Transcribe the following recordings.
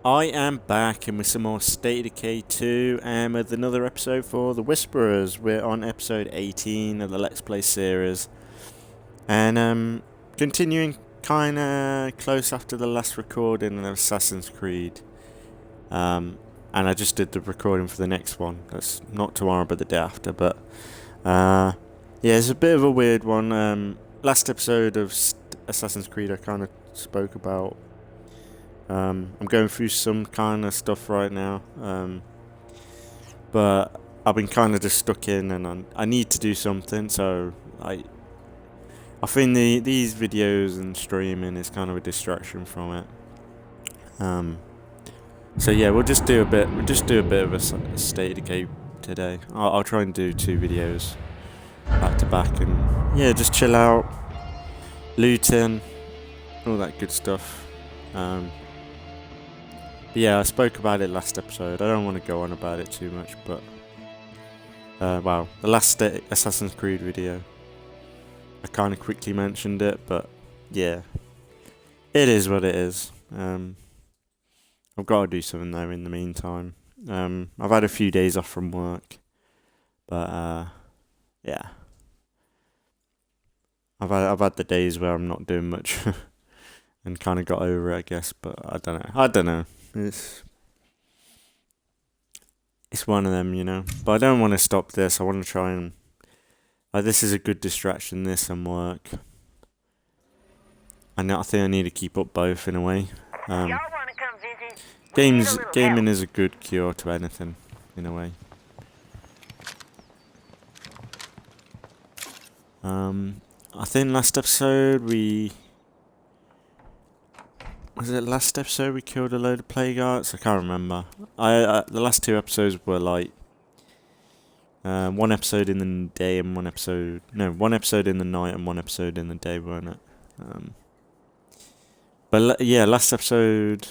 I am back and with some more State of Decay 2 and with another episode for The Whisperers. We're on episode 18 of the Let's Play series. And continuing kinda close after the last recording of Assassin's Creed. And I just did the recording for the next one. That's not tomorrow but the day after. But yeah, it's a bit of a weird one. Last episode of Assassin's Creed I kind of spoke about. I'm going through some kind of stuff right now, but I've been kind of just stuck in, and I need to do something. So I think these videos and streaming is kind of a distraction from it. So yeah, we'll just do a bit of a State of Decay today. I'll try and do 2 videos back to back, and yeah, just chill out, looting, all that good stuff. Yeah, I spoke about it last episode. I don't want to go on about it too much, but wow, the last Assassin's Creed video, I kind of quickly mentioned it, but yeah, it is what it is. I've got to do something though in the meantime. I've had a few days off from work, but yeah, I've had the days where I'm not doing much and kind of got over it, I guess. But I don't know. It's one of them, you know. But I don't want to stop this. I want to try and this is a good distraction. This and work. And I think I need to keep up both in a way. Gaming is a good cure to anything, in a way. I think last episode we killed a load of plague arts? I can't remember. The last 2 episodes were like one episode in the day and one episode in the night and one episode in the day, weren't it? But yeah, last episode.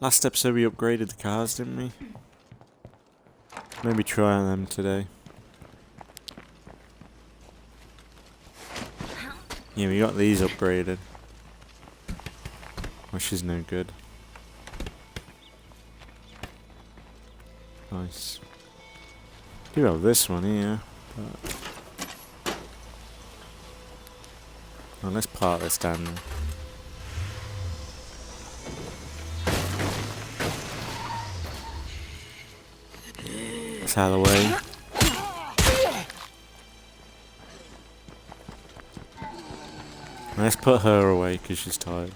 Last episode we upgraded the cars, didn't we? Maybe try them today. Yeah, we got these upgraded, which is no good. Nice. Do have this one here, but well, let's park this down there. That's out of the way. Let's put her away because she's tired.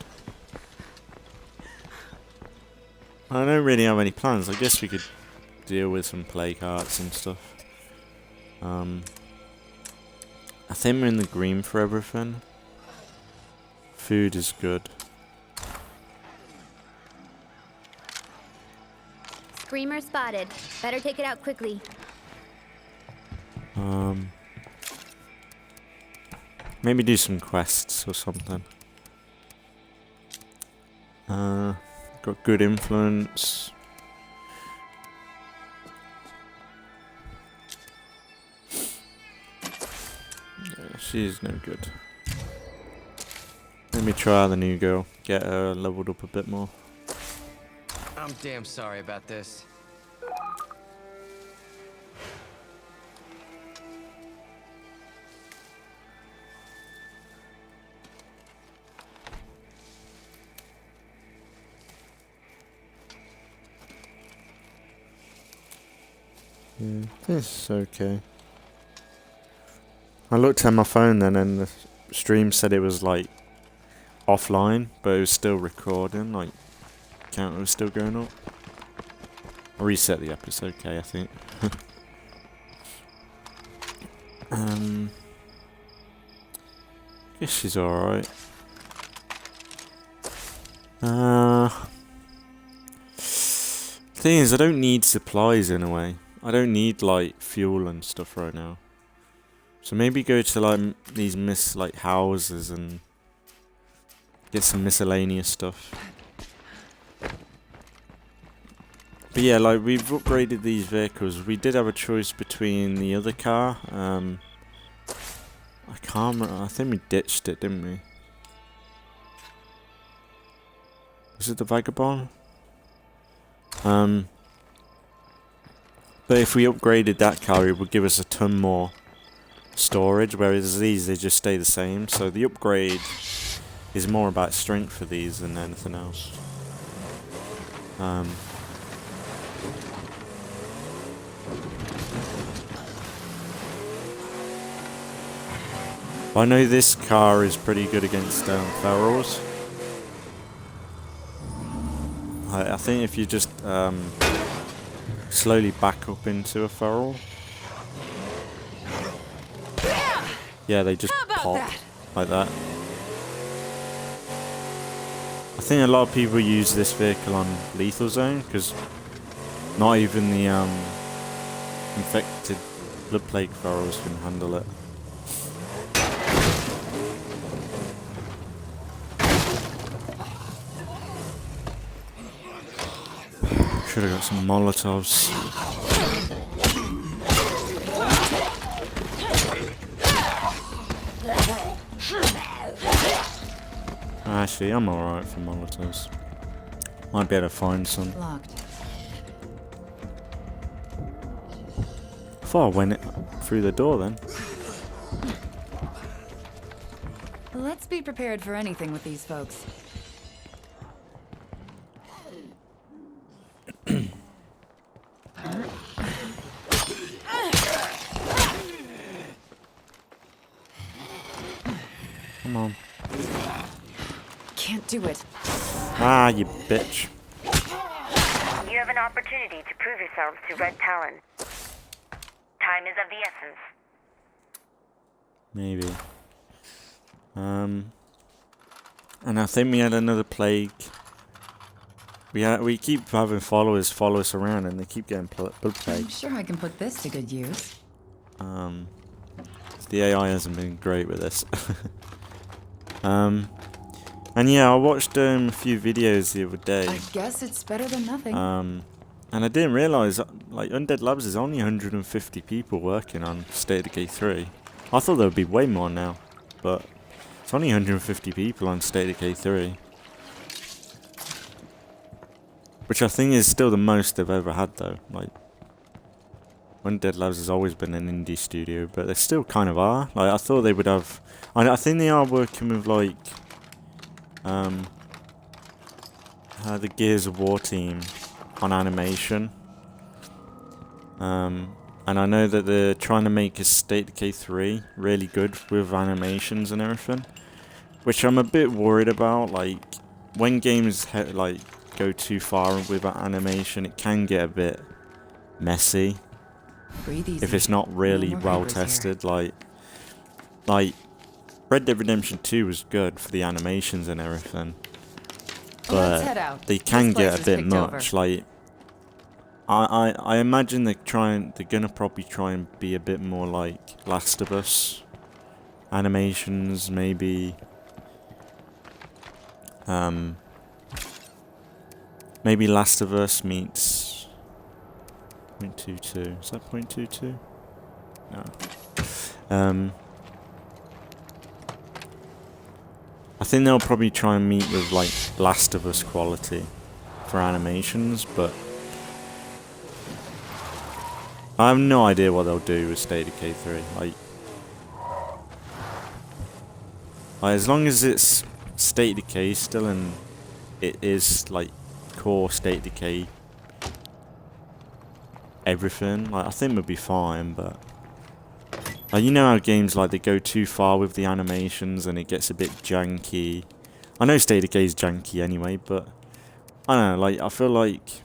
I don't really have any plans. I guess we could deal with some plague hearts and stuff. I think we're in the green for everything. Food is good. Screamer spotted. Better take it out quickly. Maybe do some quests or something. Got good influence. Yeah, she's no good. Let me try the new girl. Get her leveled up a bit more. I'm damn sorry about this. Yeah, this is okay. I looked at my phone then and the stream said it was like offline, but it was still recording, like counter was still going up. I reset the app, it's okay I think. Guess she's alright. Thing is, I don't need supplies in a way. I don't need like fuel and stuff right now. So maybe go to like these houses and get some miscellaneous stuff. But yeah, like we've upgraded these vehicles. We did have a choice between the other car. I I can't remember. I think we ditched it, didn't we? Was it the Vagabond? But if we upgraded that car, it would give us a ton more storage, whereas these, they just stay the same. So the upgrade is more about strength for these than anything else. I know this car is pretty good against ferals. I think if you just slowly back up into a feral, yeah, they just pop like that. I think a lot of people use this vehicle on lethal zone because not even the infected blood plague ferals can handle it. Should have got some Molotovs. Actually, I'm alright for Molotovs. Might be able to find some. Locked. I thought I went through the door then. Let's be prepared for anything with these folks. Come on. Can't do it. Ah, you bitch. You have an opportunity to prove yourselves to Red Talon. Time is of the essence. Maybe. And I think we had another plague. We keep having followers follow us around, and they keep getting blood plague. I'm sure I can put this to good use. The AI hasn't been great with this. And yeah, I watched a few videos the other day. I guess it's better than nothing. And I didn't realise, like, Undead Labs is only 150 people working on State of Decay 3. I thought there would be way more now, but it's only 150 people on State of Decay 3. Which I think is still the most they've ever had, though. Like, Undead Labs has always been an indie studio, but they still kind of are. Like, I thought they would have... I think they are working with, like... the Gears of War team on animation. And I know that they're trying to make a State of Decay 3 really good with animations and everything. Which I'm a bit worried about. Like, when games go too far with animation, it can get a bit messy. Breathe easy. If it's not really No more well papers here. tested. Like Red Dead Redemption 2 was good for the animations and everything. Let's head But out. they This can place get a is bit picked much. over. Like, I imagine they're gonna probably try and be a bit more like Last of Us animations, maybe. Maybe Last of Us meets 0.22. Is that 0.22? No. I think they'll probably try and meet with like Last of Us quality for animations, but I have no idea what they'll do with State of Decay 3. Like, as long as it's State of Decay still, and it is like core State of Decay everything, like, I think we'll be fine. But you know how games, like, they go too far with the animations and it gets a bit janky. I know State of Decay is janky anyway, but I don't know, like, I feel like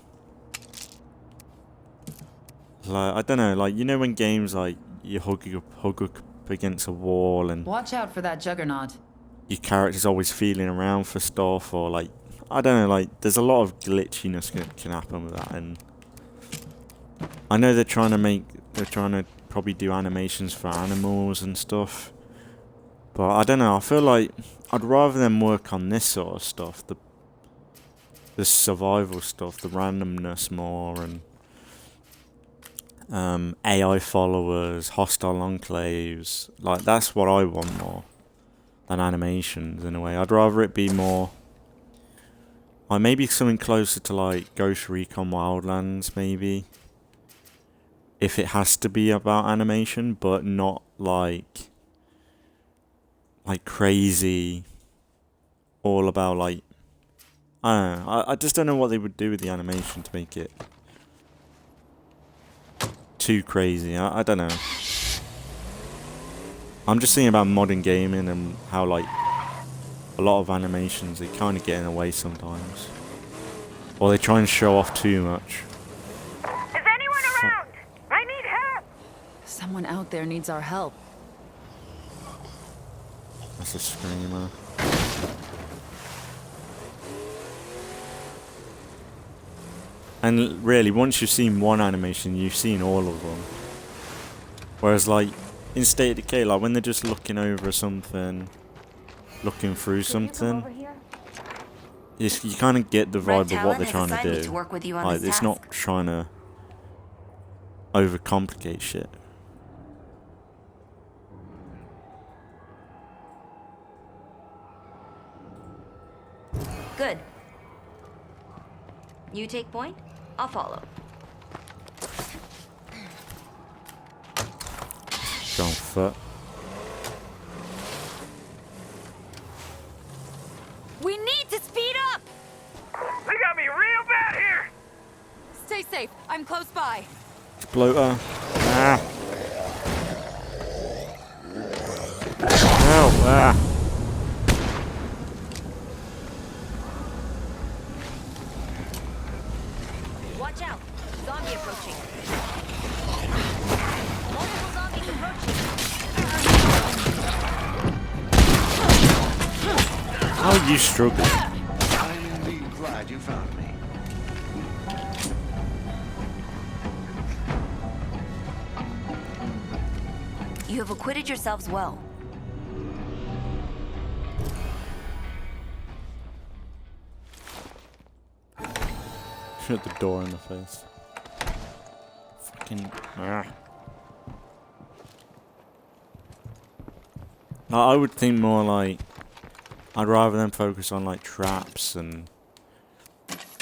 I don't know, like, you know when games, like, you hug up against a wall and Watch out for that juggernaut. your character's always feeling around for stuff, or like, I don't know, like, there's a lot of glitchiness can happen with that. And I know they're trying to probably do animations for animals and stuff, but I don't know, I feel like I'd rather them work on this sort of stuff, the survival stuff, the randomness more, AI followers, hostile enclaves. Like, that's what I want more than animations in a way. I'd rather it be more, like, maybe something closer to like Ghost Recon Wildlands, maybe. If it has to be about animation, but not like crazy, all about like, I don't know. I just don't know what they would do with the animation to make it too crazy. I don't know. I'm just thinking about modern gaming and how like a lot of animations, they kind of get in the way sometimes, or they try and show off too much. Is anyone around? I need help! Someone out there needs our help. That's a screamer. And really, once you've seen one animation, you've seen all of them. Whereas like in State of Decay, like when they're just looking over something, looking through something, you kind of get the vibe of what they're trying to do. Like it's not trying to overcomplicate shit. Good. You take point, I'll follow. Go on foot. We need to speed up! They got me real bad here! Stay safe. I'm close by. Bloater. Ah. Ow. Ah. Watch out! Zombie approaching. Multiple zombies approaching. How are you struggling? I'm indeed glad you found me. You have acquitted yourselves well. Shut the door in the face. Fucking. Ah. I would think more like, I'd rather than focus on like traps and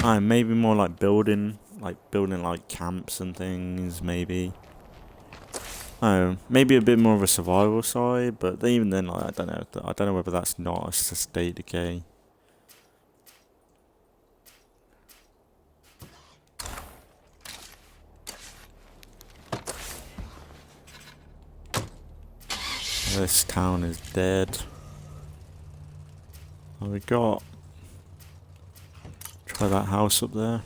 maybe more like building like camps and things, maybe. Oh, maybe a bit more of a survival side, but even then, like, I don't know whether that's not a State of Decay. This town is dead. What we got? Try that house up there.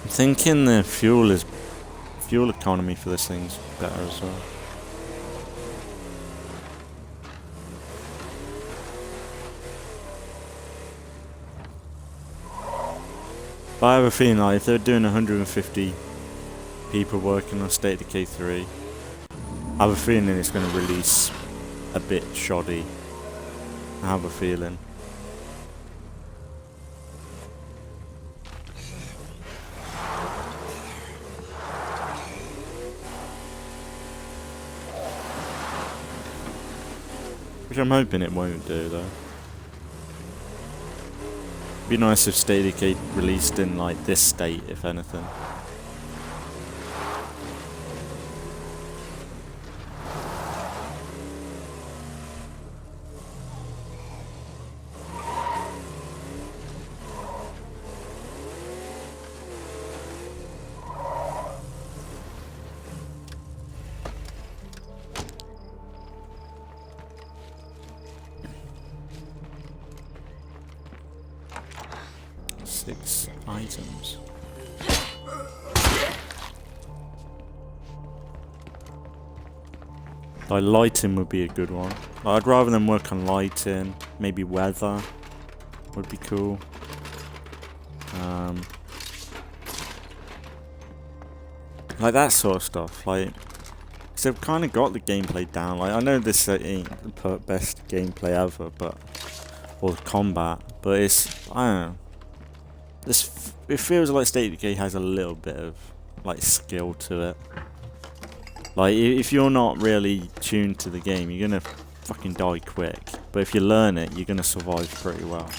I'm thinking the fuel economy for this thing's better as well. But I have a feeling like if they're doing 150 people working on State of Decay 3, I have a feeling it's going to release a bit shoddy. I have a feeling. Which I'm hoping it won't do though. Be nice if State of Decay released in like this state, if anything. Items. Like lighting would be a good one. I'd rather than work on lighting, maybe weather would be cool. Like that sort of stuff. Like, cause they've kind of got the gameplay down. Like I know this ain't the best gameplay ever, but or the combat, but it's, I don't know. It feels like State of Decay has a little bit of like skill to it. Like if you're not really tuned to the game, you're gonna fucking die quick. But if you learn it, you're gonna survive pretty well.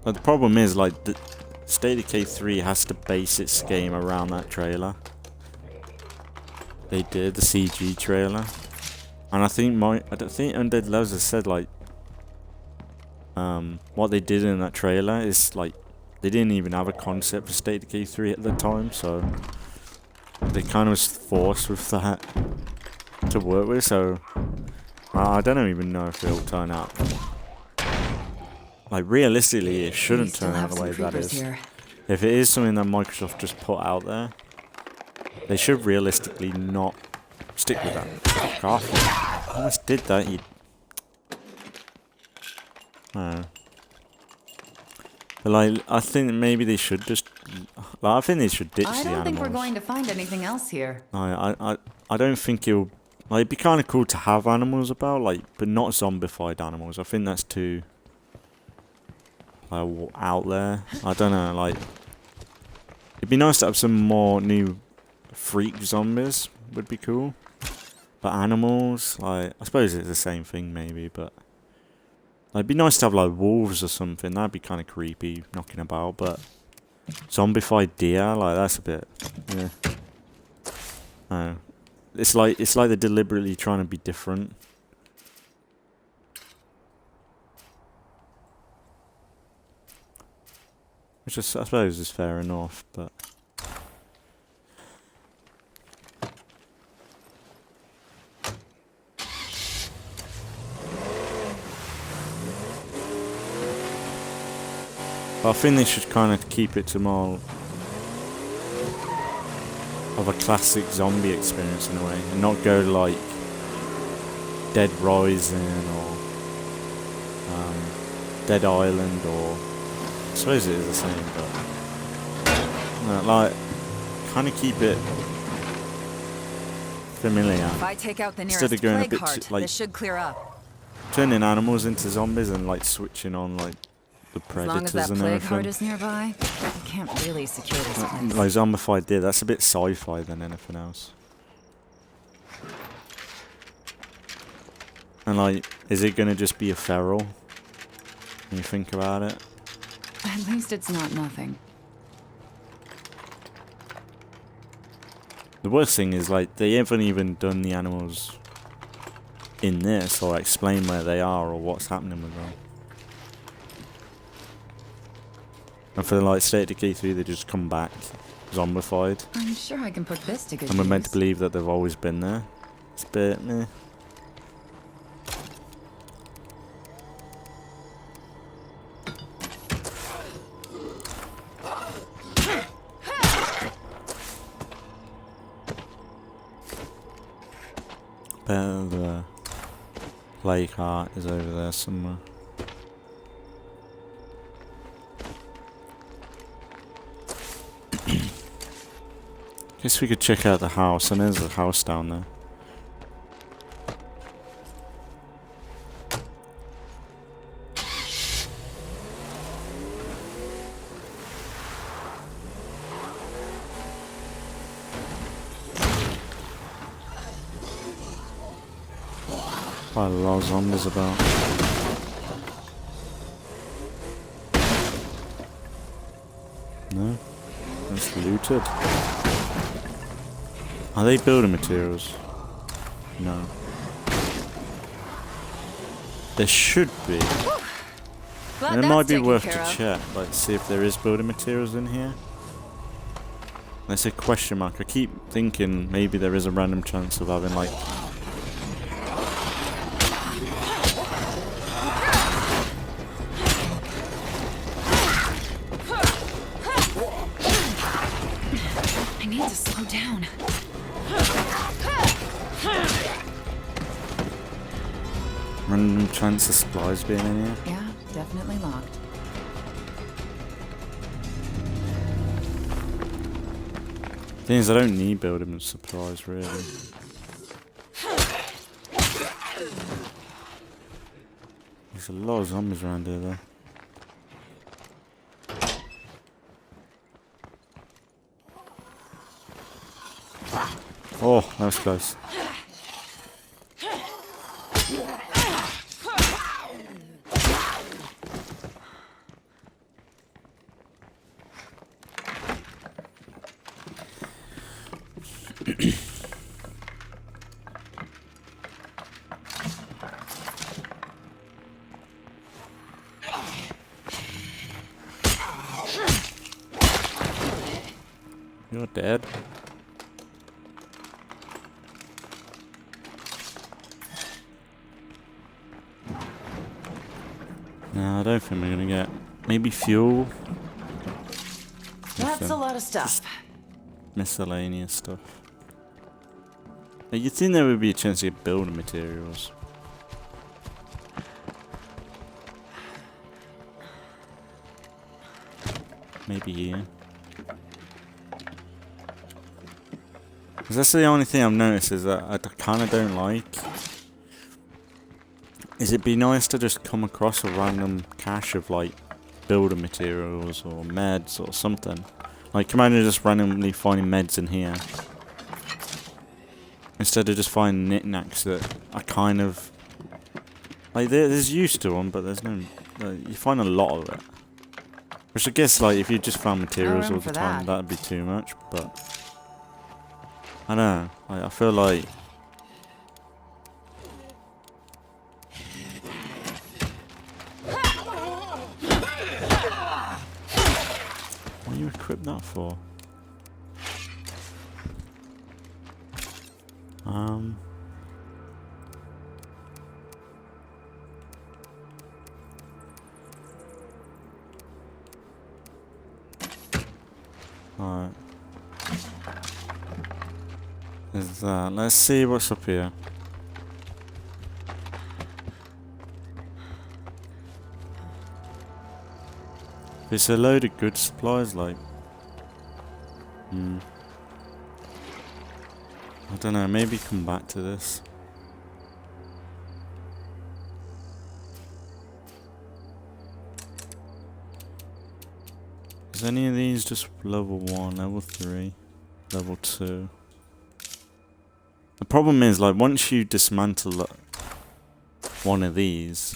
But the problem is, like, the State of Decay 3 has to base its game around that trailer. They did, the CG trailer. And I think I don't think Undead Loves has said, like, what they did in that trailer is, like, they didn't even have a concept for State of Decay 3 at the time, so they kind of was forced with that to work with, so I don't even know if it'll turn out. Like, realistically, it shouldn't turn out the way that is. Here. If it is something that Microsoft just put out there, they should realistically not stick with that. Fuck off. I almost did that, you... No. But, like, I think maybe they should just... Like, I think they should ditch the animals. I don't think we're going to find anything else here. I don't think it'll... Like, it'd be kind of cool to have animals about, like, but not zombified animals. I think that's too... out there. I don't know, like... It'd be nice to have some more new freak zombies. Would be cool. But animals, like... I suppose it's the same thing, maybe, but... Like, it'd be nice to have, like, wolves or something. That'd be kind of creepy, knocking about, but... Zombified deer, like, that's a bit... Yeah. No. It's like they're deliberately trying to be different. Which I suppose is fair enough, but... I think they should kind of keep it to more of a classic zombie experience in a way, and not go like Dead Rising or Dead Island, or I suppose it is the same, but no, like kind of keep it familiar. If I take out the nearest Instead of going a plague bit heart, like this should clear up. turning animals into zombies and like switching on like the As long as predators that and plague heart everything. is nearby, we can't really secure this place. Like zombified deer, that's a bit sci-fi than anything else. And like, is it gonna just be a feral? When you think about it? At least it's not nothing. The worst thing is like, they haven't even done the animals in this, or explain where they are, or what's happening with them. And for like State of Decay 3, they just come back zombified. I'm sure I can put this to good And we're meant to use. believe that they've always been there. It's a bit meh. But the plague heart is over there somewhere. Guess we could check out the house, and there's a house down there. Quite a lot of zombies about. No? That's looted. Are they building materials? No. There should be. Glad And it that's might be taken worth care to of. check, like see if there is building materials in here. There's a question mark. I keep thinking maybe there is a random chance of having like... I need to slow down. random chance of supplies being in here. Yeah, definitely locked. Thing is, I don't need building supplies really. There's a lot of zombies around here though. Oh, that was close. You're dead. No, I don't think we're gonna get. Maybe fuel. That's a lot of stuff. Miscellaneous stuff. You'd think there would be a chance to get building materials. Maybe here. Because that's the only thing I've noticed is that I kind of don't like. Is it'd be nice to just come across a random cache of like building materials or meds or something. Like imagine just randomly finding meds in here. Instead of just finding knickknacks that I kind of... Like there's use to them, but there's no... you find a lot of it. Which I guess like if you just found materials all the time, that'd be too much, but... I don't know. I feel like... What do you equip that for? Alright. There's that. Let's see what's up here. It's a load of good supplies, like. I don't know, maybe come back to this. Is any of these just level 1, level 3, level 2? The problem is, like, once you dismantle one of these,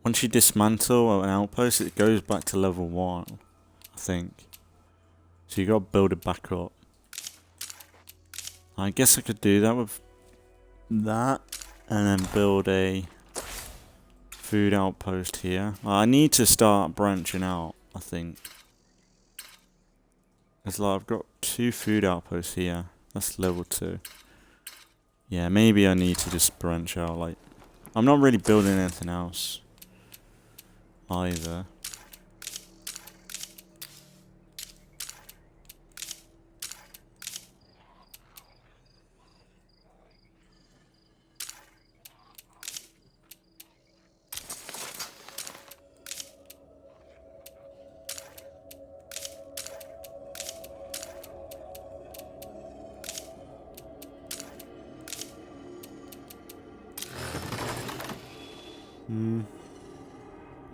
once you dismantle an outpost, it goes back to level 1, I think. So you gotta build it back up. I guess I could do that with that, and then build a food outpost here. I need to start branching out, I think. It's like I've got 2 food outposts here. That's level 2. Yeah, maybe I need to just branch out. Like, I'm not really building anything else either.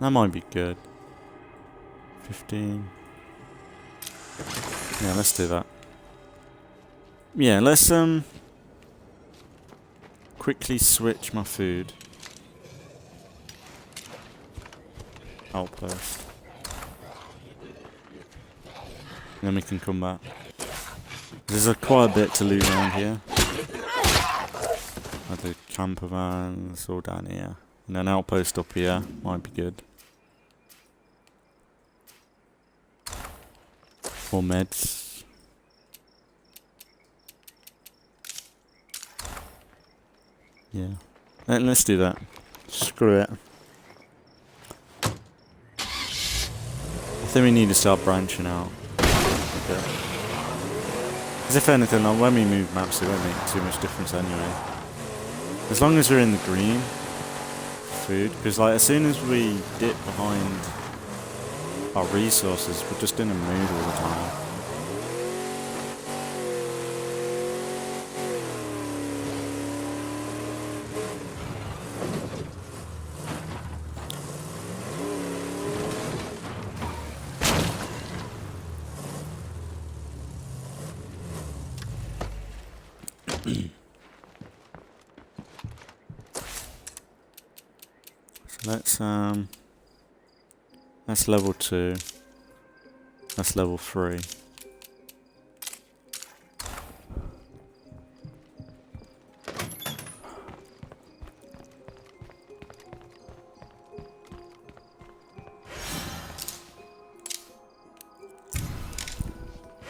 That might be good. 15. Yeah, let's do that. Yeah, let's quickly switch my food outpost. And then we can come back. There's quite a bit to loot around here. Like the camper vans all down here. And an outpost up here might be good. Or meds. Yeah. Let's do that. Screw it. I think we need to start branching out a bit. Because if anything, like, when we move maps, it won't make too much difference anyway. As long as we're in the green, food. Because like, as soon as we dip behind our resources, we're just in a mood all the time. So that's level 2. That's level 3.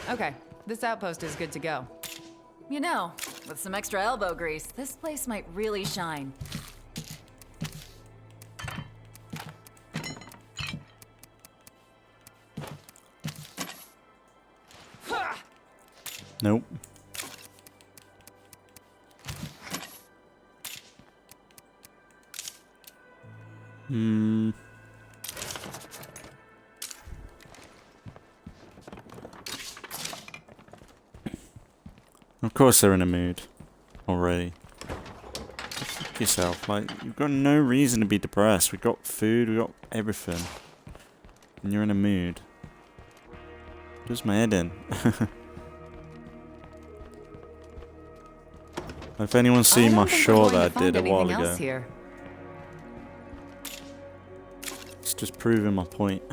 Okay, this outpost is good to go. You know, with some extra elbow grease, this place might really shine. Nope. Of course they're in a mood already. Fuck yourself. Like, you've got no reason to be depressed. We've got food, we've got everything. And you're in a mood. Does my head in. If anyone's seen my short that I did a while ago, here. it's just proving my point.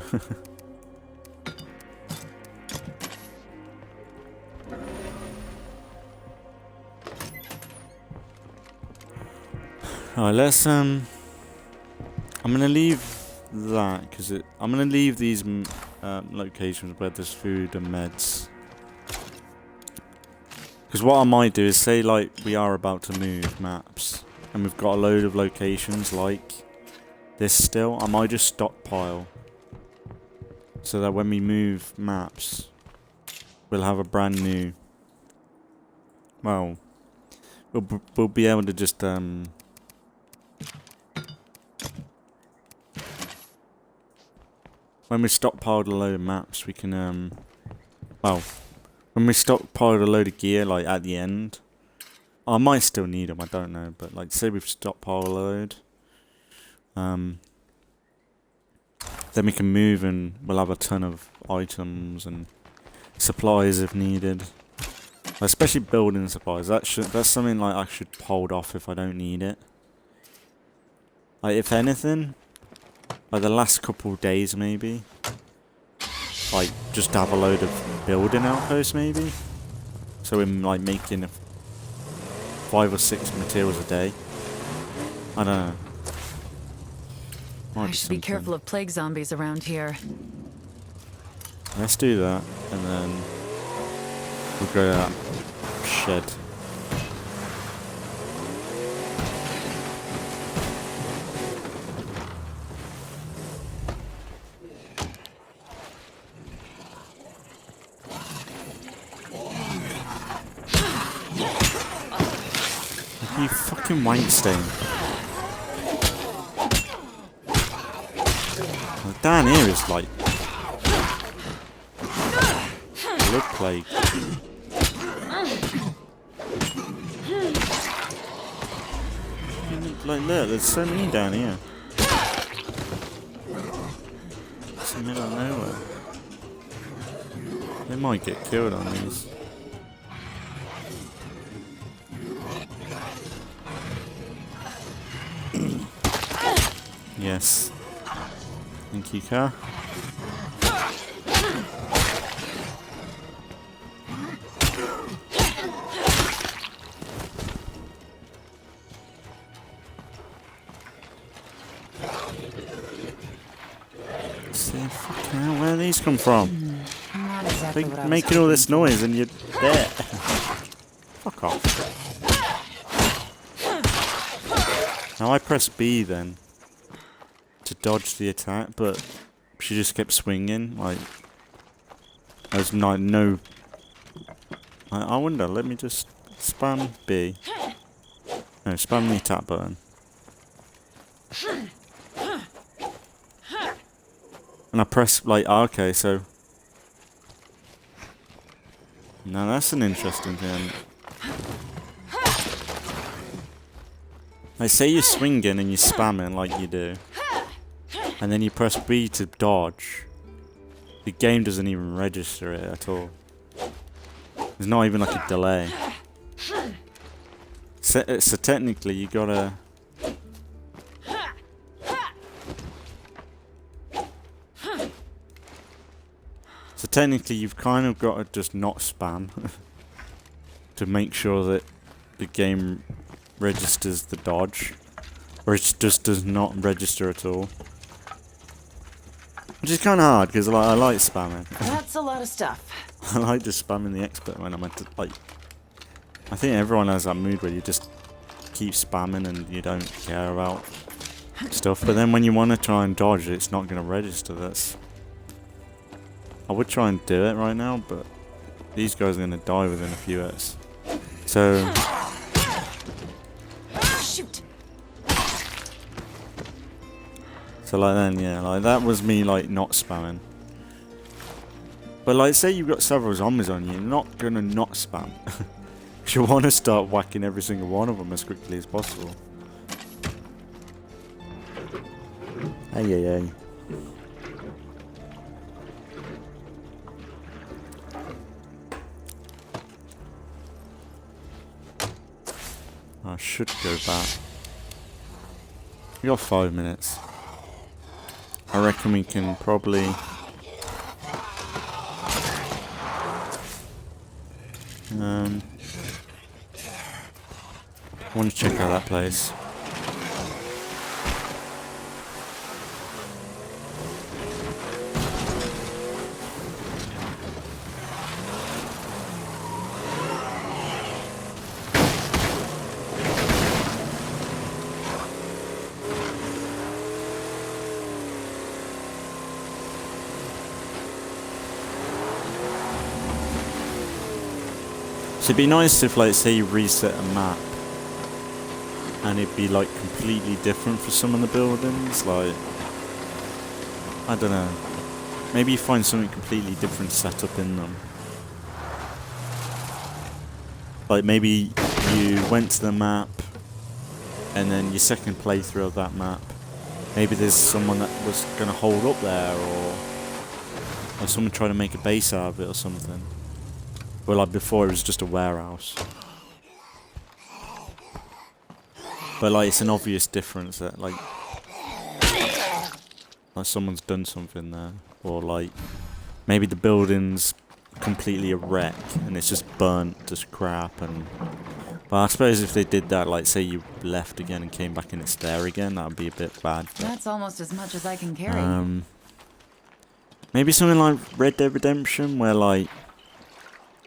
Alright, let's I'm gonna leave that because I'm gonna leave these locations where there's food and meds. Because what I might do is say, like, we are about to move maps, and we've got a load of locations like this still, I might just stockpile. So that when we move maps, we'll have a brand new... Well, we'll be able to just, when we stockpiled a load of maps, we can, well... When we stockpiled a load of gear, like, at the end, I might still need them, I don't know, but, like, say we've stockpiled a load, then we can move and we'll have a ton of items and supplies if needed. Especially building supplies, that's something, like, I should hold off if I don't need it. Like, if anything, like, the last couple of days, maybe, like, just have a load of building outposts, maybe? So we're, like, making 5 or 6 materials a day. I don't know. I should be careful of plague zombies around here. Let's do that, and then we'll go to that shed. You fucking wank stain. Well, down here is like blood plague. Like, look, there's so many down here. It's in the middle of nowhere. They might get killed on these. Yes. Thank you, car. Where do these come from? Not exactly what I was Making all this hoping for. noise and you're there. Fuck off. Now I press B then to dodge the attack, but she just kept swinging. Like, there's no. I wonder. Let me just spam B. No, spam the attack button. And I press, like, okay, so... Now that's an interesting thing. Like, say you're swinging and you're spamming like you do. And then you press B to dodge. The game doesn't even register it at all. There's not even like a delay. So technically you gotta... So technically you've kind of got to just not spam to make sure that the game registers the dodge, or it just does not register at all. Which is kind of hard because I like spamming. That's a lot of stuff. I like just spamming the expert when I'm at like. I think everyone has that mood where you just keep spamming and you don't care about stuff. But then when you want to try and dodge, it's not going to register. I would try and do it right now, but these guys are going to die within a few hits. So. Shoot. So like then, yeah, like that was me like not spamming. But like say you've got several zombies on you, you're not gonna not spam. You want to start whacking every single one of them as quickly as possible. Hey. I should go back. We got 5 minutes. I reckon we can probably... I want to check out that place. So it'd be nice if, like, say you reset a map and it'd be like completely different for some of the buildings, like, I don't know, maybe you find something completely different set up in them. Like maybe you went to the map and then your second playthrough of that map, maybe there's someone that was going to hold up there, or someone trying to make a base out of it or something. Well, like before it was just a warehouse. But like it's an obvious difference that like someone's done something there, or like maybe the building's completely a wreck and it's just burnt to scrap. And but I suppose if they did that, like say you left again and came back and it's there again, that would be a bit bad. That's almost as much as I can carry. Maybe something like Red Dead Redemption, where like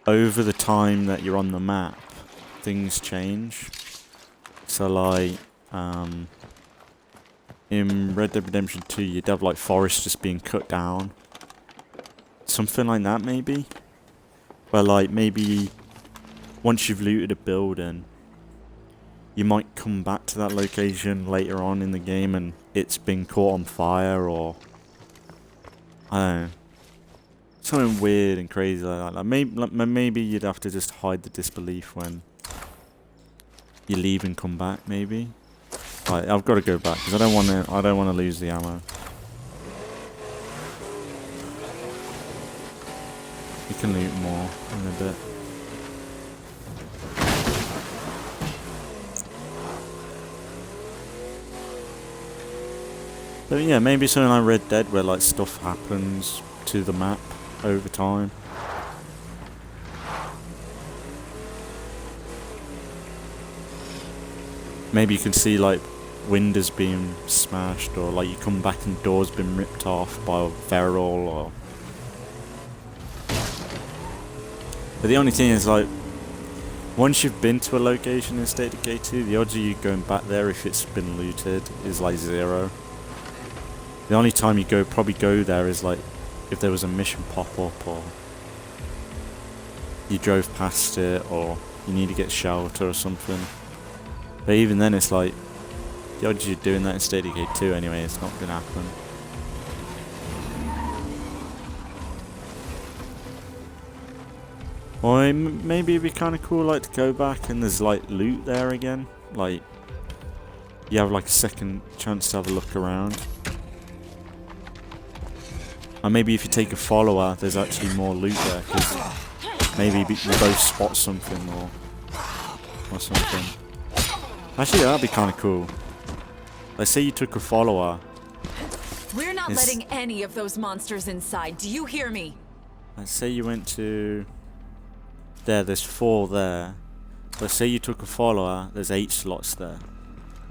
over the time that you're on the map, things change. So like, in Red Dead Redemption 2, you'd have like forests just being cut down. Something like that maybe? Where like maybe once you've looted a building, you might come back to that location later on in the game and it's been caught on fire, or I don't know. Something weird and crazy like that. Maybe you'd have to just hide the disbelief when you leave and come back. Maybe. Right, I've got to go back because I don't want to lose the ammo. You can loot more in a bit. But yeah, maybe something like Red Dead where like stuff happens to the map over time. Maybe you can see like windows being smashed, or like you come back and doors been ripped off by a feral, or... But the only thing is, like, once you've been to a location in State of Decay 2, the odds of you going back there if it's been looted is like 0. The only time you probably go there is like if there was a mission pop up, or you drove past it, or you need to get shelter or something. But even then it's like the odds you're doing that in State of Decay 2 anyway, it's not gonna happen. Or maybe it'd be kind of cool like to go back and there's like loot there again, like you have like a second chance to have a look around. Or maybe if you take a follower, there's actually more loot there, because maybe you both spot something or something. Actually, that'd be kind of cool. Like, say you took a follower. We're not letting any of those monsters inside. Do you hear me? Let's say you went to... There's 4 there. But say you took a follower, there's 8 slots there.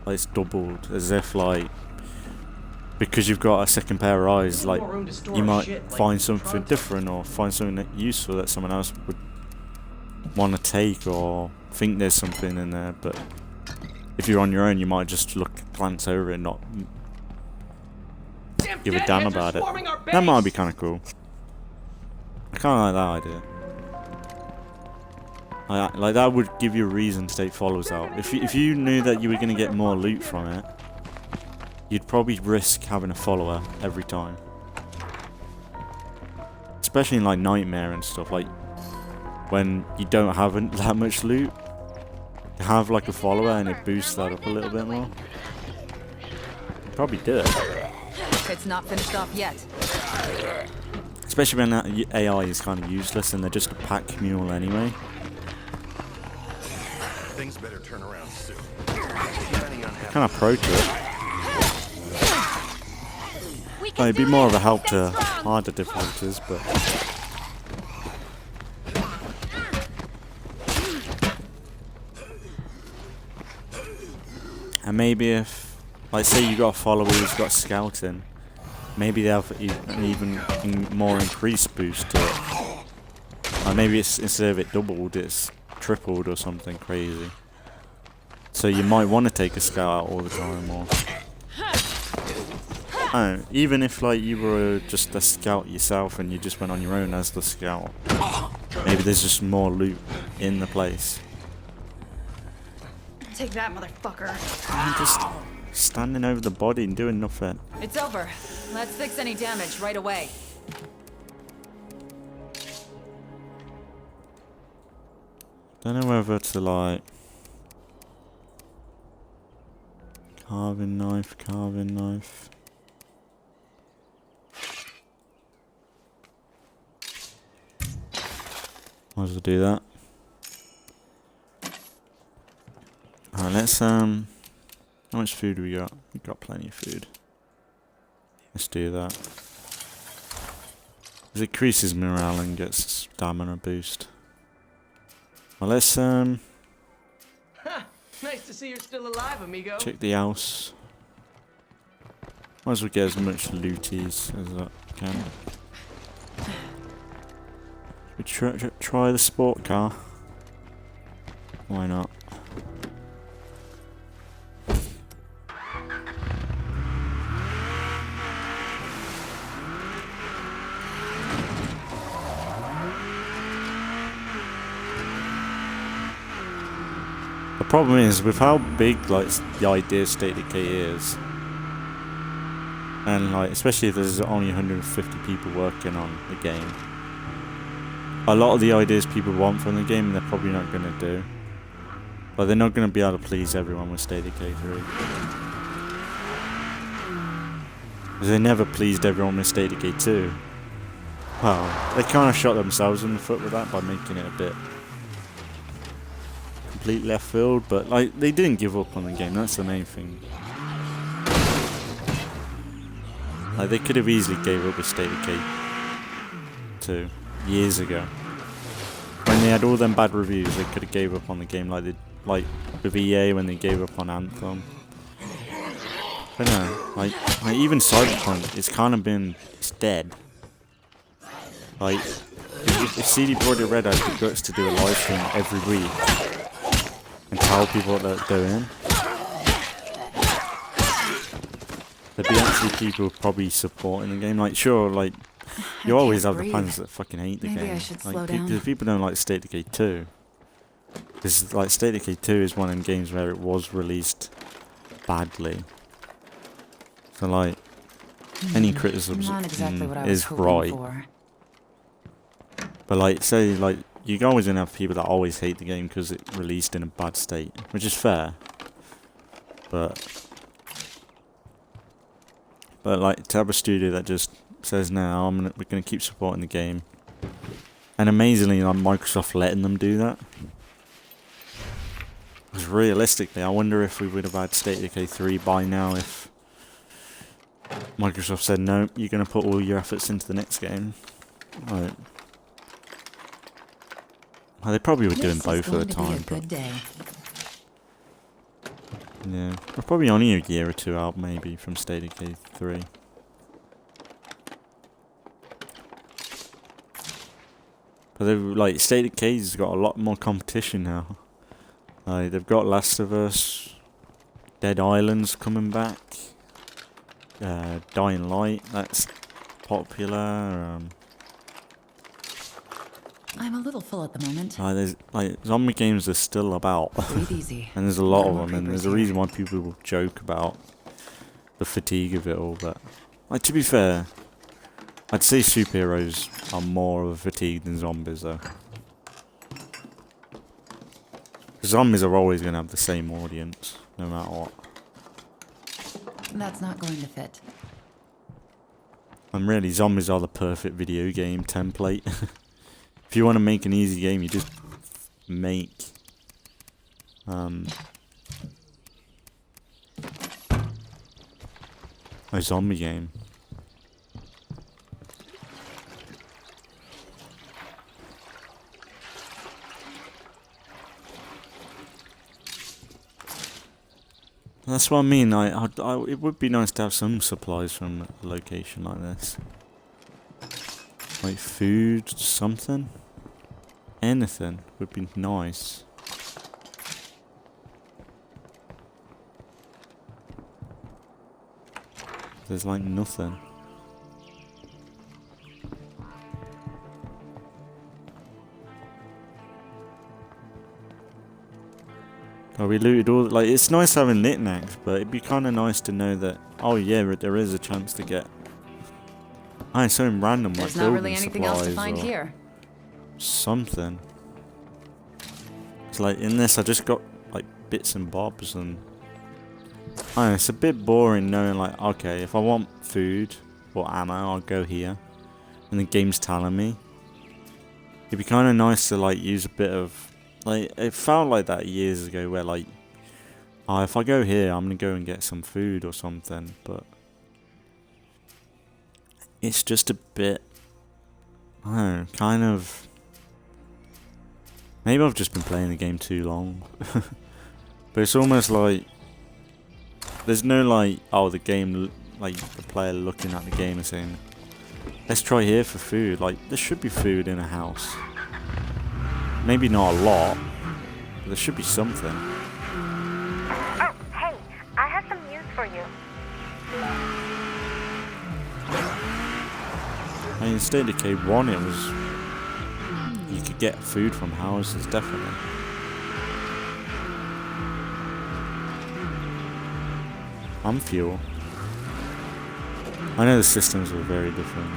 Like, it's doubled. As if, like... Because you've got a second pair of eyes, like, you might find something different or find something useful that someone else would want to take or think there's something in there, but if you're on your own, you might just glance over it and not give a damn about it. That might be kind of cool. I kind of like that idea. Like that would give you a reason to take followers out. If you knew that you were going to get more loot from it, you'd probably risk having a follower every time. Especially in like Nightmare and stuff, like when you don't have that much loot, you have like a follower and it boosts that up a little bit more. You'd probably do it. It's not finished off yet. Especially when that AI is kind of useless and they're just a pack mule anyway. Things better turn around soon. Kind of pro to it. Well, it'd be more of a help to harder difficulties, but... And maybe if, like say you got a follower who's got scouting, maybe they have an even more increased boost to it. Or maybe it's, instead of it doubled, it's tripled or something crazy. So you might want to take a scout out all the time, or... I don't know, even if like you were just a scout yourself and you just went on your own as the scout, maybe there's just more loot in the place. Take that, motherfucker. I'm just standing over the body and doing nothing. It's over. Let's fix any damage right away. Don't know whether to like... Carving knife, carving knife. Might as well do that. Alright, let's how much food we got? We got plenty of food. Let's do that. It increases morale and gets stamina boost. Well, let's Nice to see you're still alive, amigo. check the house. Might as well get as much looties as I can. We try the sport car. Why not? The problem is with how big like the idea of State of Decay is, and like especially if there's only 150 people working on the game. A lot of the ideas people want from the game, they're probably not going to do. But they're not going to be able to please everyone with State of Decay 3. Because they never pleased everyone with State of Decay 2. Well, they kind of shot themselves in the foot with that by making it a bit complete left field. But like, they didn't give up on the game, that's the main thing. Like, they could have easily gave up with State of Decay 2. Years ago, when they had all them bad reviews, they could have gave up on the game like with EA when they gave up on Anthem. But no, like even Cyberpunk, it's dead. Like if CD Projekt Red had the guts to do a live stream every week and tell people what they're doing, there'd be actually people probably supporting the game. Like sure, like. You always have the fans that fucking hate the game. Maybe I should slow Because down. people don't like State of Decay 2. Because like State of Decay 2 is one of them games where it was released badly. So like any criticism Not exactly what I was is hoping right. for. But like say like you're always gonna have people that always hate the game because it released in a bad state, which is fair. But like to have a studio that just says no, we're gonna keep supporting the game, and amazingly, like Microsoft letting them do that. Because realistically, I wonder if we would have had State of Decay 3 by now if Microsoft said, no, you're going to put all your efforts into the next game. Right. Well, they probably were doing both at the time. Good day. Yeah, we're probably only a year or two out, maybe, from State of Decay 3. But they've, like, State of Decay's got a lot more competition now. They've got Last of Us, Dead Island's coming back, Dying Light, that's popular. I'm a little full at the moment. There's like zombie games are still about, Breathe easy. and there's a lot of More them, and there's a papers reason why people joke about the fatigue of it all. But like, to be fair, I'd say superheroes are more of a fatigue than zombies, though. Zombies are always going to have the same audience, no matter what. That's not going to fit. And really, zombies are the perfect video game template. If you want to make an easy game, you just make a zombie game. That's what I mean. It would be nice to have some supplies from a location like this. Like food, something. Anything would be nice. There's like nothing. Oh, we looted all. Like, it's nice having knickknacks, but it'd be kind of nice to know that. Oh yeah, there is a chance to get. It's something random, There's like not really building anything else to supplies find or here. something. It's like in this, I just got like bits and bobs, and it's a bit boring knowing like, okay, if I want food or ammo, I'll go here, and the game's telling me. It'd be kind of nice to like use a bit of. Like, it felt like that years ago where, like, if I go here, I'm going to go and get some food or something, but it's just a bit, I don't know, kind of, maybe I've just been playing the game too long, but it's almost like, there's no, like, the game, like, the player looking at the game and saying, let's try here for food. Like, there should be food in a house. Maybe not a lot, but there should be something. Oh, hey, I have some news for you. I mean, in State of Decay 1, it was... You could get food from houses, definitely. And fuel. I know the systems were very different.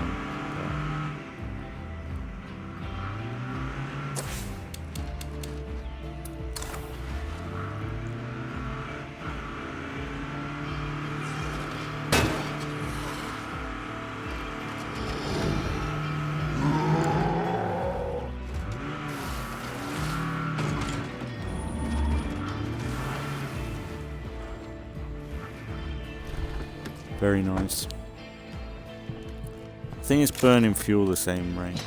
Very nice. I think it's burning fuel the same rate.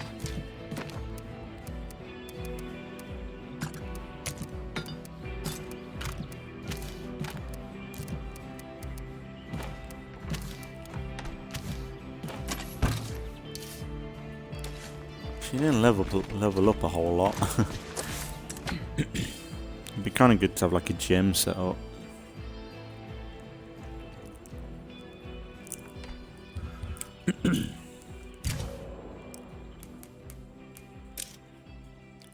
She didn't level up a whole lot. It'd be kind of good to have like a gym set up.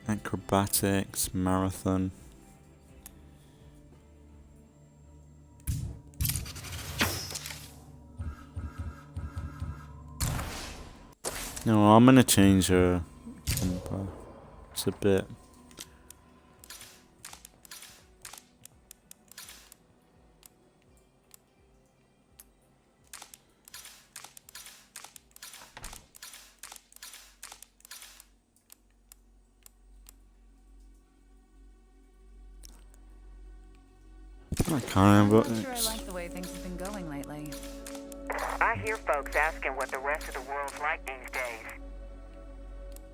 Acrobatics, marathon. No, I'm gonna change her tempo. It's a bit. I can't, but I'm not sure I like the way things have been going lately. I hear folks asking what the rest of the world's like these days.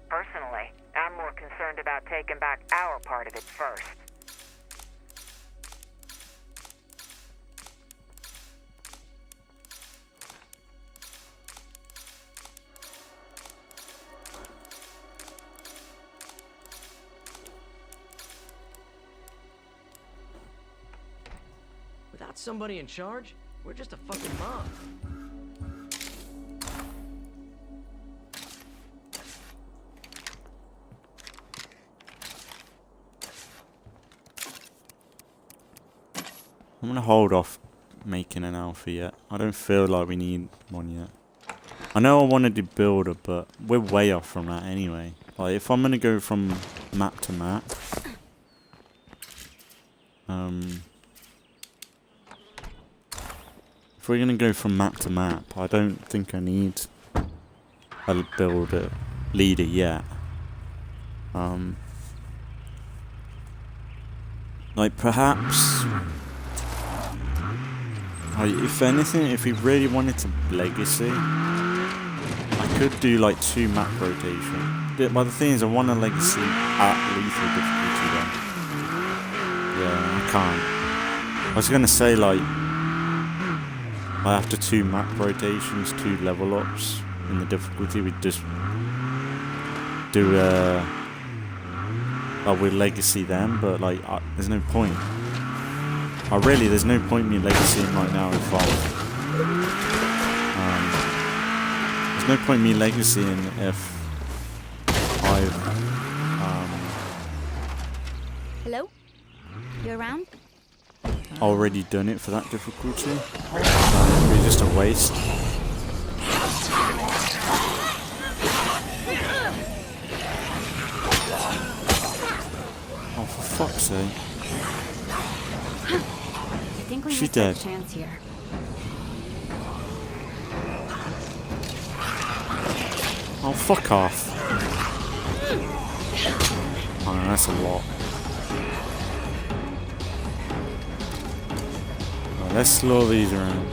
Personally, I'm more concerned about taking back our part of it first. Without somebody in charge, we're just a fucking mob. I'm gonna hold off making an alpha yet. I don't feel like we need one yet. I know I wanted to build it, but we're way off from that anyway. Like, if I'm gonna go from map to map, if we're gonna go from map to map, I don't think I need a builder leader yet. Like perhaps, like if anything, if we really wanted to legacy, I could do like 2 map rotation. But the thing is, I want a legacy at lethal difficulty then. Yeah, I can't. I was gonna say like, after 2 map rotations, 2 level ups in the difficulty, we'd just do with legacy then, but like there's no point. There's no point in me legacying right now if there's no point in me legacying if I've Hello? You around? already done it for that difficulty. It'd be just a waste. Oh, for fuck's sake. I think we She's missed dead. our chance here. Oh, fuck off. Oh, no, that's a lot. Right, let's slow these around.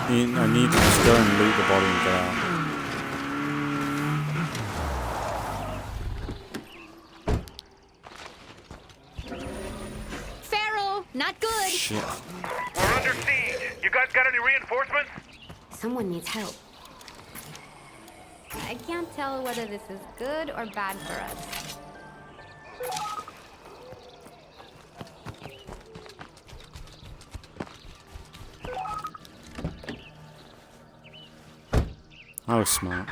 I need to just go and loot the body and get out. Pharaoh! Not good! Shit. We're under siege. You guys got any reinforcements? Someone needs help. I can't tell whether this is good or bad for us. I was smart.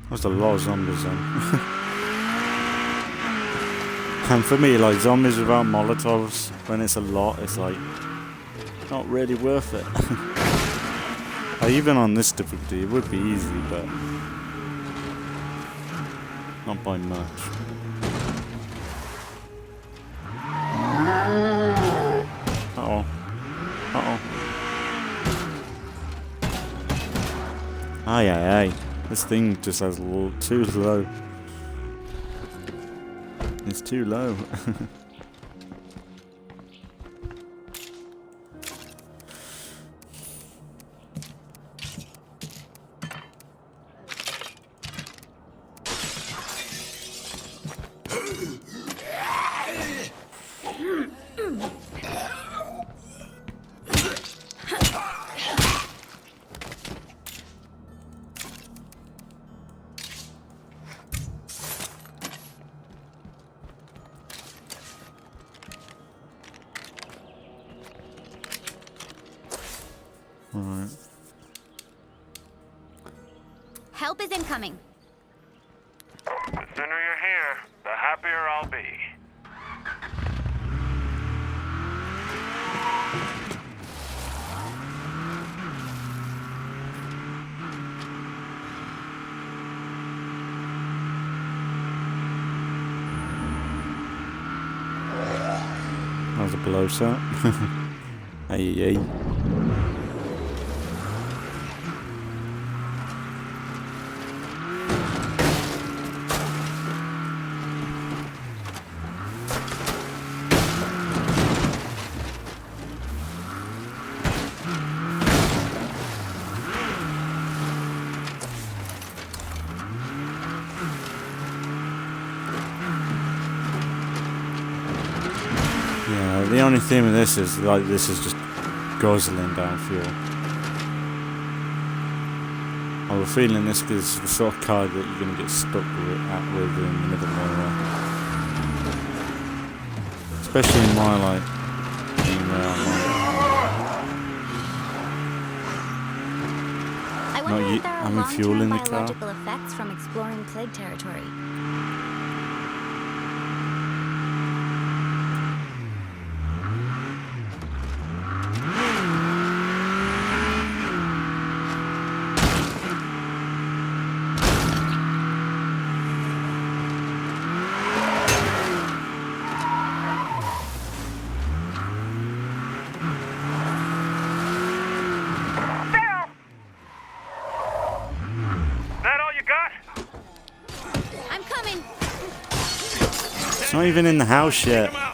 There's a lot of zombies then. And for me, like, zombies without Molotovs, when it's a lot, it's like, not really worth it. Like, even on this difficulty, it would be easy, but not by much. Uh-oh. Uh-oh. Aye, aye, aye. This thing just has too low. It's too low. Alright. Help is incoming. The sooner you're here, be. That was a blow shot. Hey. Yeah, the only thing with this is like this is just guzzling down fuel. I have a feeling this is the sort of car that you're going to get stuck with in the middle of nowhere. Especially in my like, I wonder if there are having fuel long-term in the car. biological effects from exploring plague territory. That all you got? I'm coming. It's not even in the house yet. Come out.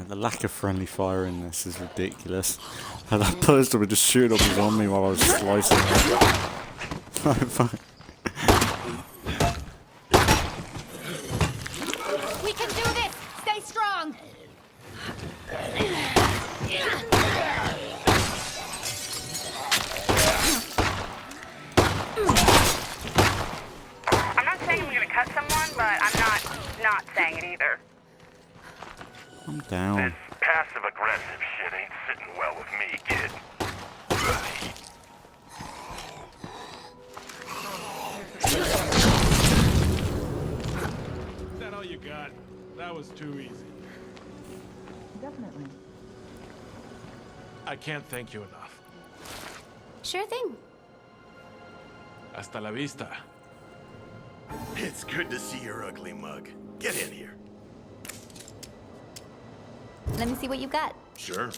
The lack of friendly fire in this is ridiculous. And that person would just shoot up his on me while I was slicing him. We can do this. Stay strong. I'm not saying I'm gonna cut someone, but I'm not saying it either. I'm down. This passive-aggressive shit ain't sitting well with me, kid. Is that all you got? That was too easy. Definitely. I can't thank you enough. Sure thing. Hasta la vista. It's good to see your ugly mug. Get in here. Let me see what you've got. Sure.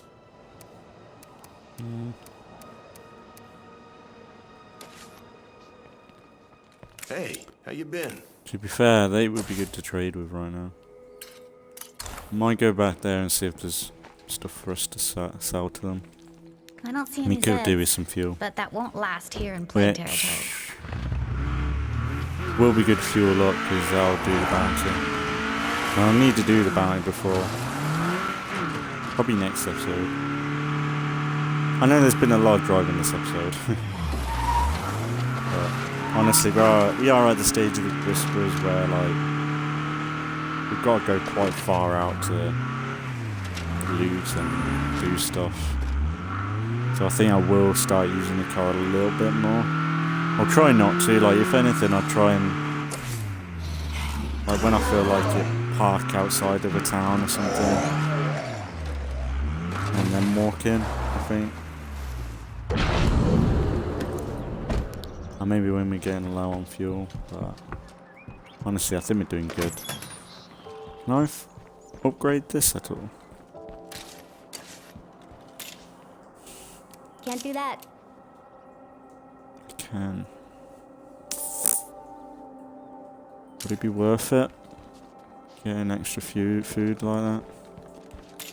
Hey, how you been? To be fair, they would be good to trade with right now. Might go back there and see if there's stuff for us to sell to them. I don't see We any could do with Zeds, some fuel. but that won't last here in plague Which territory. will be good to fuel up because I'll do the bounty. I'll need to do the bounty before. Probably next episode. I know there's been a lot of driving this episode. But honestly, we are at the stage of the Whisperers where like we've got to go quite far out to loot and do stuff. So I think I will start using the car a little bit more. I'll try not to, like if anything I'll try and like when I feel like it, park outside of a town or something. And then walk in, I think. Or maybe when we're getting low on fuel, but honestly I think we're doing good. Can I upgrade this at all? Can't do that. can. Would it be worth it? Get an extra few food like that?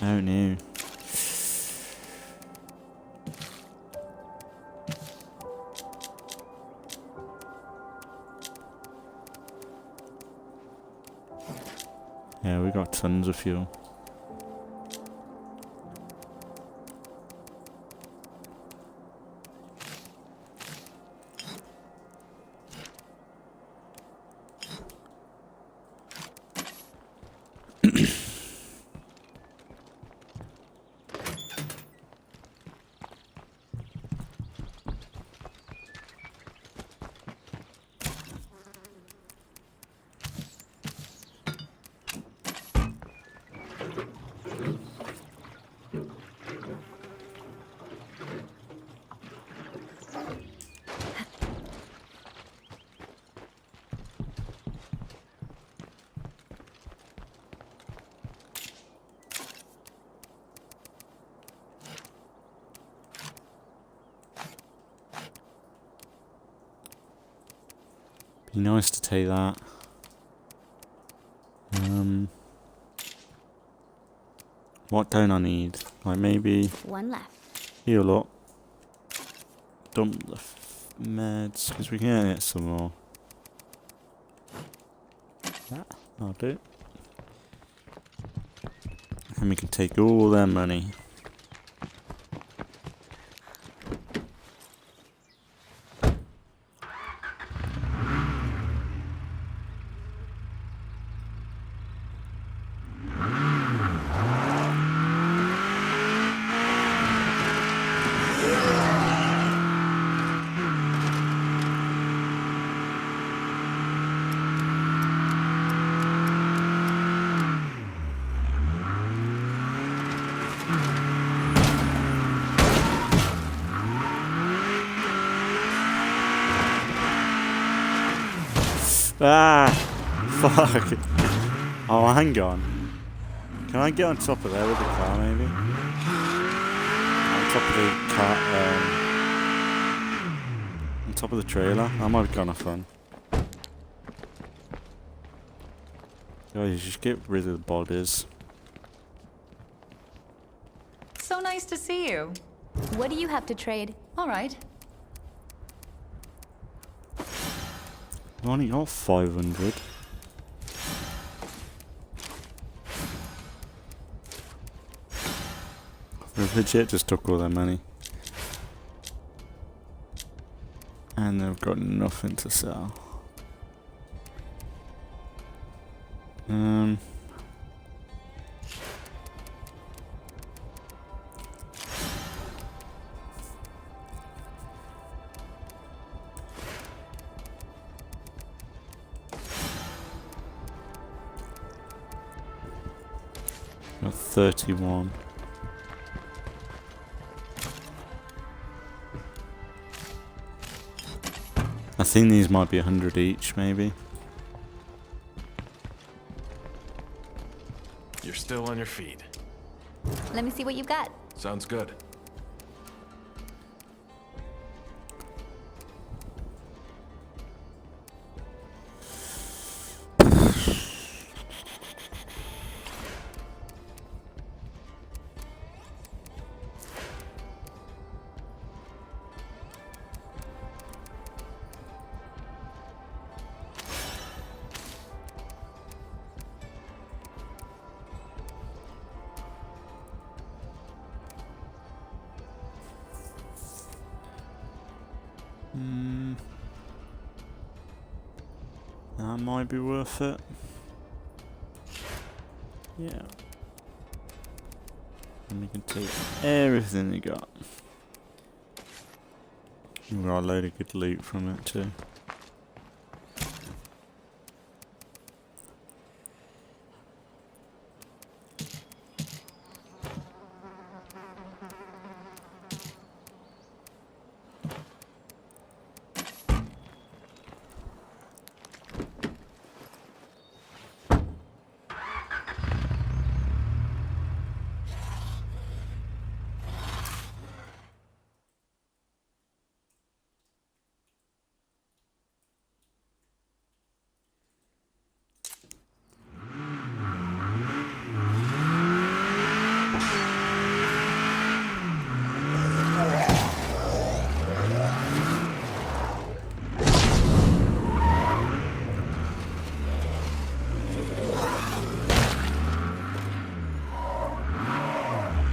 I don't know. Yeah, we got tons of fuel. Be nice to take that. What don't I need? Like maybe One left. heal up. Dump the meds, because we can get some more. Yeah, I'll do it. And we can take all their money. Ah! Fuck! Oh, hang on. Can I get on top of there with the car, maybe? On top of the car, on top of the trailer? That might be kind of fun. Guys, just get rid of the bodies. So nice to see you. What do you have to trade? All right. I only got 500. They legit just took all their money. And they've got nothing to sell. Got 31. I think these might be 100 each, maybe. You're still on your feet. Let me see what you've got. Sounds good. That might be worth it. Yeah. And we can take everything we got. We got a load of good loot from it too.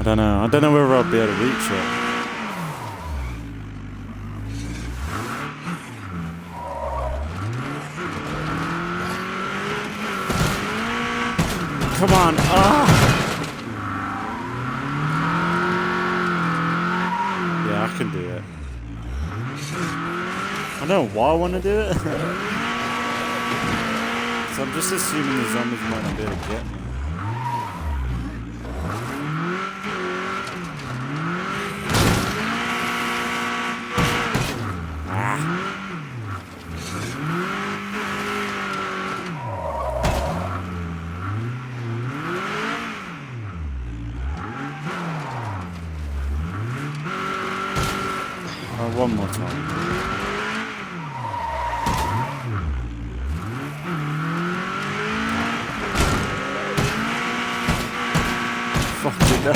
don't know. I don't know whether I'll be able to reach it. Come on. Ah! Yeah, I can do it. I don't know why I want to do it. So I'm just assuming the zombies might not be able to get me. Oh, one more time. Fuck it up.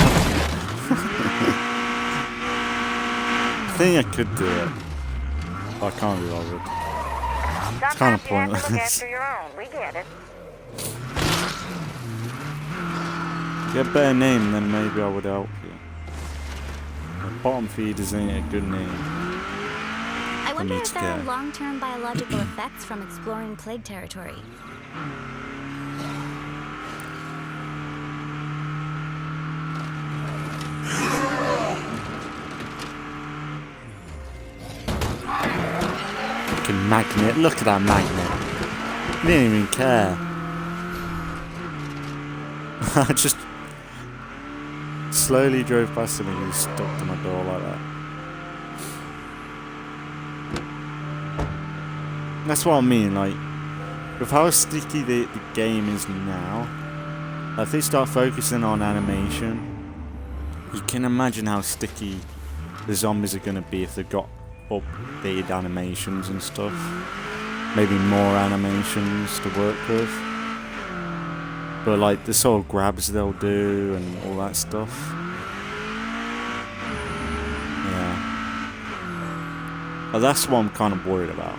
I think I could do it. But I can't be bothered. It's kind of Sometimes you have to look pointless. after your own. We get it. Get a better name, then maybe I would help you. Bottom feeders ain't a good name. I wonder need if to there are get. long-term biological effects from exploring plague territory. Fucking magnet. Look at that magnet. He didn't even care. I just slowly drove past him and he was stuck to my door like that. That's what I mean, like, with how sticky the game is now, if they start focusing on animation, you can imagine how sticky the zombies are going to be if they've got updated animations and stuff. Maybe more animations to work with. But like the sort of grabs they'll do and all that stuff. Yeah. But that's what I'm kind of worried about.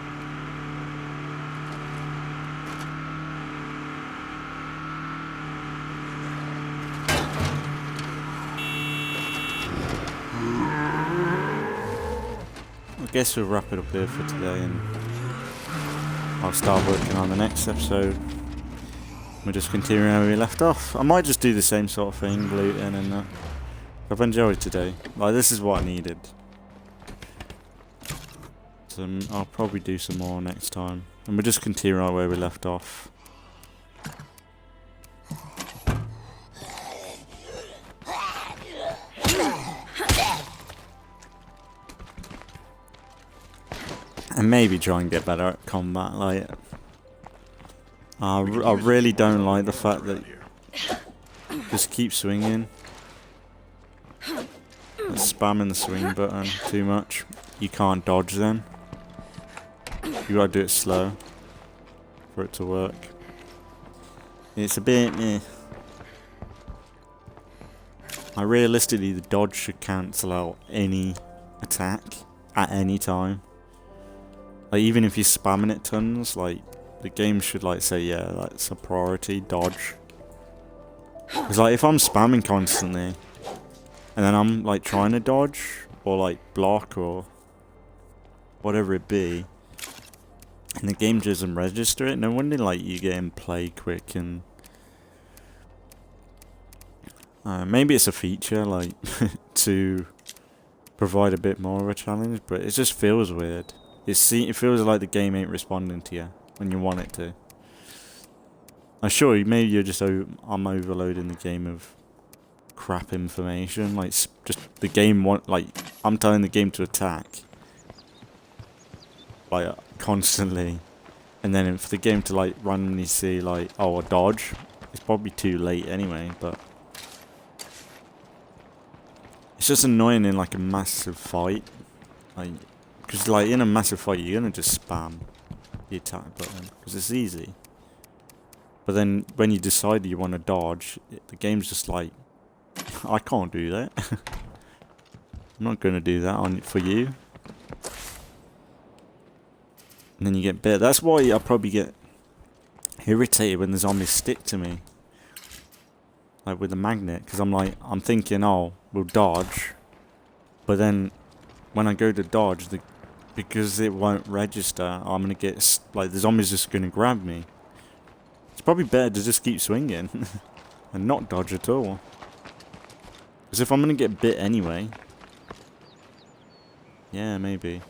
I guess we'll wrap it up here for today and I'll start working on the next episode. We'll just continue where we left off. I might just do the same sort of thing, looting and that. I've enjoyed today. Like, this is what I needed. So I'll probably do some more next time. And we'll just continue right where we left off. And maybe try and get better at combat, like... I really don't like the fact that just keep swinging. Spamming the swing button too much. You can't dodge then. You gotta do it slow for it to work. It's a bit meh. Realistically, the dodge should cancel out any attack at any time. Like, even if you're spamming it tons, like, the game should, like, say, yeah, that's a priority, dodge. Because, like, if I'm spamming constantly, and then I'm, like, trying to dodge, or, like, block, or whatever it be, and the game doesn't register it, no wonder, like, you get in play quick, and... maybe it's a feature, like, to provide a bit more of a challenge, but it just feels weird. It feels like the game ain't responding to you when you want it to. I'm sure maybe you're just I'm overloading the game of crap information. Like, just the game I'm telling the game to attack, like, constantly, and then for the game to, like, randomly see, like, oh, a dodge. It's probably too late anyway, but it's just annoying in, like, a massive fight, like. Because, like, in a massive fight, you're going to just spam the attack button. Because it's easy. But then, when you decide you want to dodge, the game's just like, I can't do that. I'm not going to do that for you. And then you get bit. That's why I probably get irritated when the zombies stick to me. like with the magnet, because I'm thinking, oh, we'll dodge, but then when I go to dodge, because it won't register, I'm gonna get like the zombie's just gonna grab me. It's probably better to just keep swinging and not dodge at all, because if I'm gonna get bit anyway, yeah, maybe.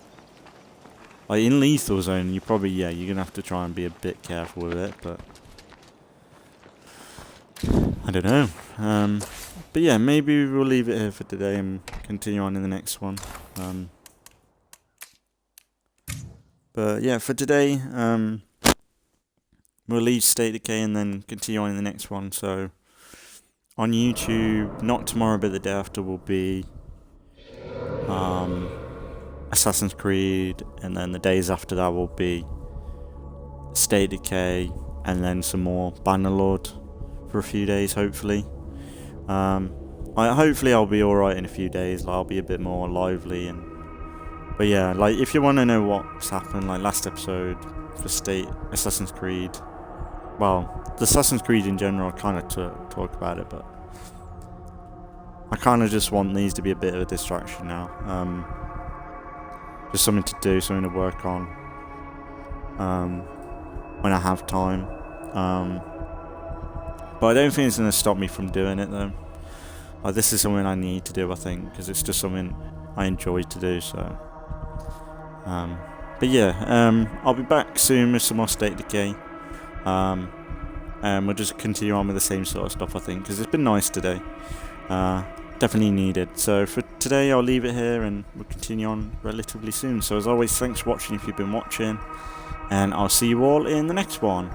Like in lethal zone, you're gonna have to try and be a bit careful with it, but I don't know. But yeah, maybe we'll leave it here for today and continue on in the next one. But yeah, for today, we'll leave State of Decay and then continue on in the next one. So on YouTube, not tomorrow but the day after, will be Assassin's Creed, and then the days after that will be State of Decay, and then some more Bannerlord for a few days, hopefully. Hopefully I'll be alright in a few days, like I'll be a bit more lively, but yeah, like if you want to know what's happened, like last episode for Assassin's Creed, well, the Assassin's Creed in general, I kind of talk about it, but I kind of just want these to be a bit of a distraction now. Just something to do, something to work on when I have time. But I don't think it's going to stop me from doing it though. Like, this is something I need to do, I think, because it's just something I enjoy to do. So, but yeah, I'll be back soon with some more State of Decay. And we'll just continue on with the same sort of stuff, I think, because it's been nice today. Definitely needed. So for today, I'll leave it here, and we'll continue on relatively soon. So as always, thanks for watching if you've been watching, and I'll see you all in the next one.